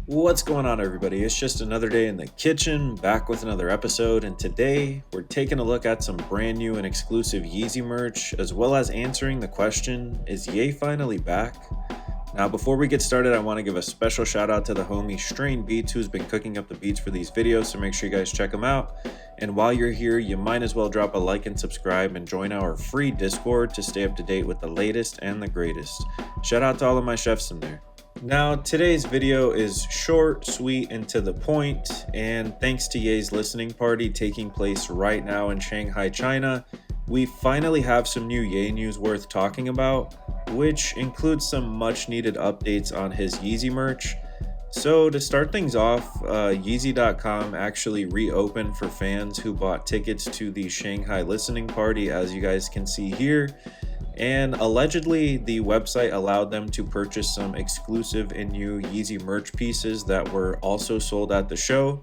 What's going on, everybody? It's just another day in the kitchen, back with another episode, and today we're taking a look at some brand new and exclusive Yeezy merch, as well as answering the question, is Ye finally back? Now, before we get started, I want to give a special shout out to the homie Strain Beats, who's been cooking up the beats for these videos, so make sure you guys check them out. And while you're here, you might as well drop a like and subscribe and join our free Discord to stay up to date with the latest and the greatest. Shout out to all of my chefs in there. Now, today's video is short, sweet, and to the point, and thanks to Ye's listening party taking place right now in Shanghai, China, we finally have some new Ye news worth talking about, which includes some much needed updates on his Yeezy merch. So to start things off, Yeezy.com actually reopened for fans who bought tickets to the Shanghai listening party, as you guys can see here. And allegedly, the website allowed them to purchase some exclusive and new Yeezy merch pieces that were also sold at the show.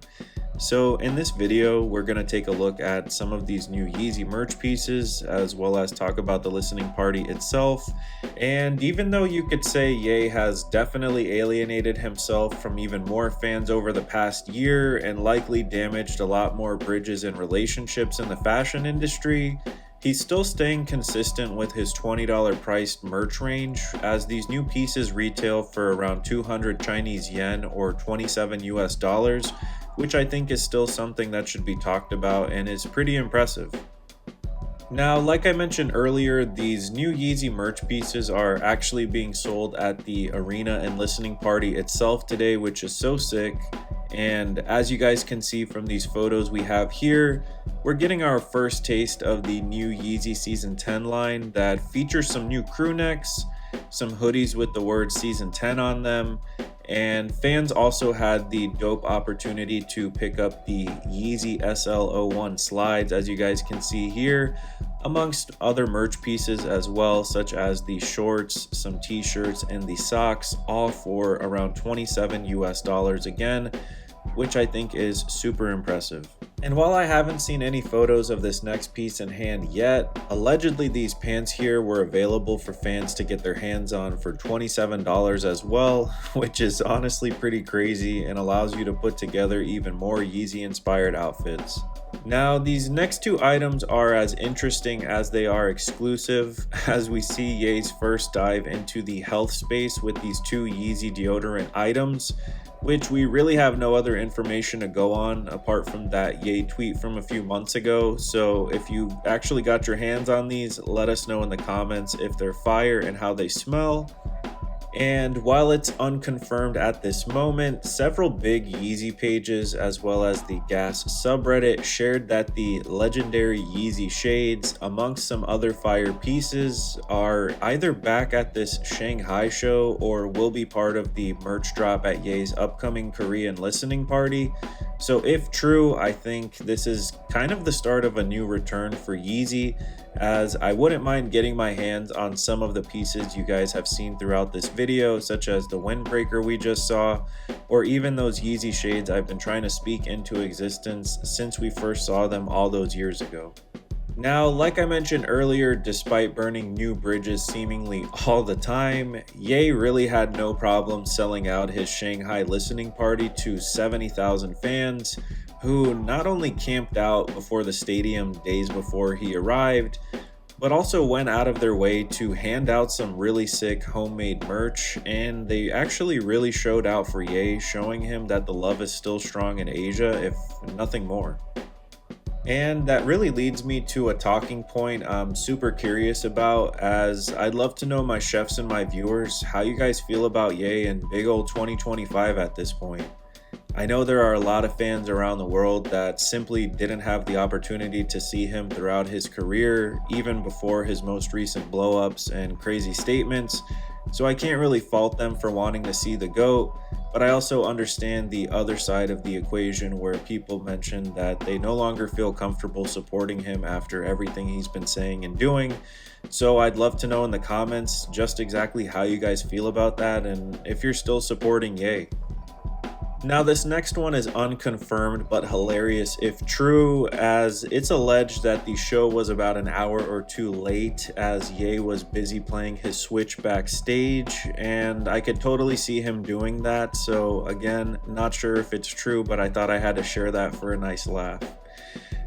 So in this video, we're going to take a look at some of these new Yeezy merch pieces, as well as talk about the listening party itself. And even though you could say Ye has definitely alienated himself from even more fans over the past year and likely damaged a lot more bridges and relationships in the fashion industry, he's still staying consistent with his $20 priced merch range, as these new pieces retail for around 200 Chinese yen or 27 US dollars, which I think is still something that should be talked about and is pretty impressive. Now, like I mentioned earlier, these new Yeezy merch pieces are actually being sold at the arena and listening party itself today, which is so sick. And as you guys can see from these photos we have here, we're getting our first taste of the new Yeezy Season 10 line that features some new crew necks, some hoodies with the word Season 10 on them, and fans also had the dope opportunity to pick up the Yeezy SL01 slides, as you guys can see here, amongst other merch pieces as well, such as the shorts, some t-shirts, and the socks, all for around 27 US dollars again, which I think is super impressive. And while I haven't seen any photos of this next piece in hand yet, allegedly these pants here were available for fans to get their hands on for $27 as well, which is honestly pretty crazy and allows you to put together even more Yeezy inspired outfits. Now, these next two items are as interesting as they are exclusive, as we see Ye's first dive into the health space with these two Yeezy deodorant items, which we really have no other information to go on apart from that Ye tweet from a few months ago. So if you actually got your hands on these, let us know in the comments if they're fire and how they smell. And while it's unconfirmed at this moment, several big Yeezy pages as well as the Gas subreddit shared that the legendary Yeezy shades, amongst some other fire pieces, are either back at this Shanghai show or will be part of the merch drop at Ye's upcoming Korean listening party. So if true, I think this is kind of the start of a new return for Yeezy, as I wouldn't mind getting my hands on some of the pieces you guys have seen throughout this video, such as the windbreaker we just saw, or even those Yeezy shades I've been trying to speak into existence since we first saw them all those years ago. Now, like I mentioned earlier, despite burning new bridges seemingly all the time, Ye really had no problem selling out his Shanghai listening party to 70,000 fans, who not only camped out before the stadium days before he arrived, but also went out of their way to hand out some really sick homemade merch, and they actually really showed out for Ye, showing him that the love is still strong in Asia, if nothing more. And that really leads me to a talking point I'm super curious about, as I'd love to know, my chefs and my viewers, how you guys feel about Ye and big old 2025 at this point. I know there are a lot of fans around the world that simply didn't have the opportunity to see him throughout his career, even before his most recent blow-ups and crazy statements, so I can't really fault them for wanting to see the GOAT, but I also understand the other side of the equation where people mention that they no longer feel comfortable supporting him after everything he's been saying and doing. So I'd love to know in the comments just exactly how you guys feel about that and if you're still supporting Ye. Now, this next one is unconfirmed but hilarious if true, as it's alleged that the show was about an hour or two late as Ye was busy playing his Switch backstage, and I could totally see him doing that. So again, not sure if it's true, but I thought I had to share that for a nice laugh.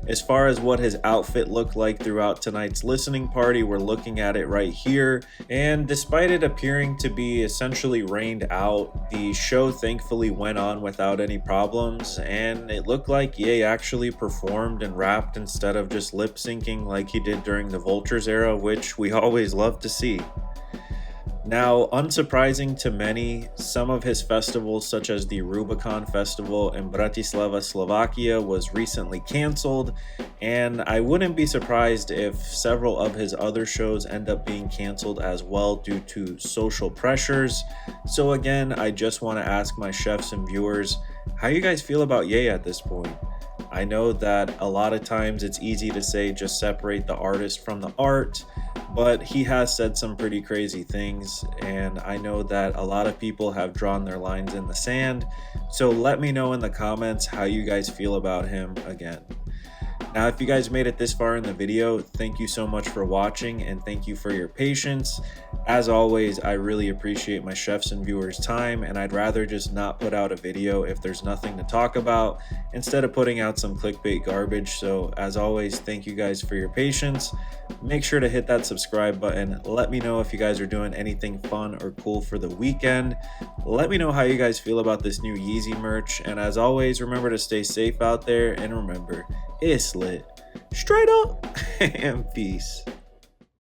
As far as what his outfit looked like throughout tonight's listening party, we're looking at it right here. And despite it appearing to be essentially rained out, the show thankfully went on without any problems. And it looked like Ye actually performed and rapped instead of just lip syncing like he did during the Vultures era, which we always love to see. Now, unsurprising to many, some of his festivals, such as the Rubicon Festival in Bratislava, Slovakia, was recently canceled, and I wouldn't be surprised if several of his other shows end up being canceled as well due to social pressures. So again, I just want to ask my chefs and viewers, how you guys feel about Ye at this point? I know that a lot of times it's easy to say just separate the artist from the art, but he has said some pretty crazy things, and I know that a lot of people have drawn their lines in the sand. So let me know in the comments how you guys feel about him again. Now, if you guys made it this far in the video, thank you so much for watching and thank you for your patience. As always, I really appreciate my chefs and viewers' time, and I'd rather just not put out a video if there's nothing to talk about instead of putting out some clickbait garbage. So as always, thank you guys for your patience. Make sure to hit that subscribe button. Let me know if you guys are doing anything fun or cool for the weekend. Let me know how you guys feel about this new Yeezy merch. And as always, remember to stay safe out there, and remember, it's lit. Straight up and peace.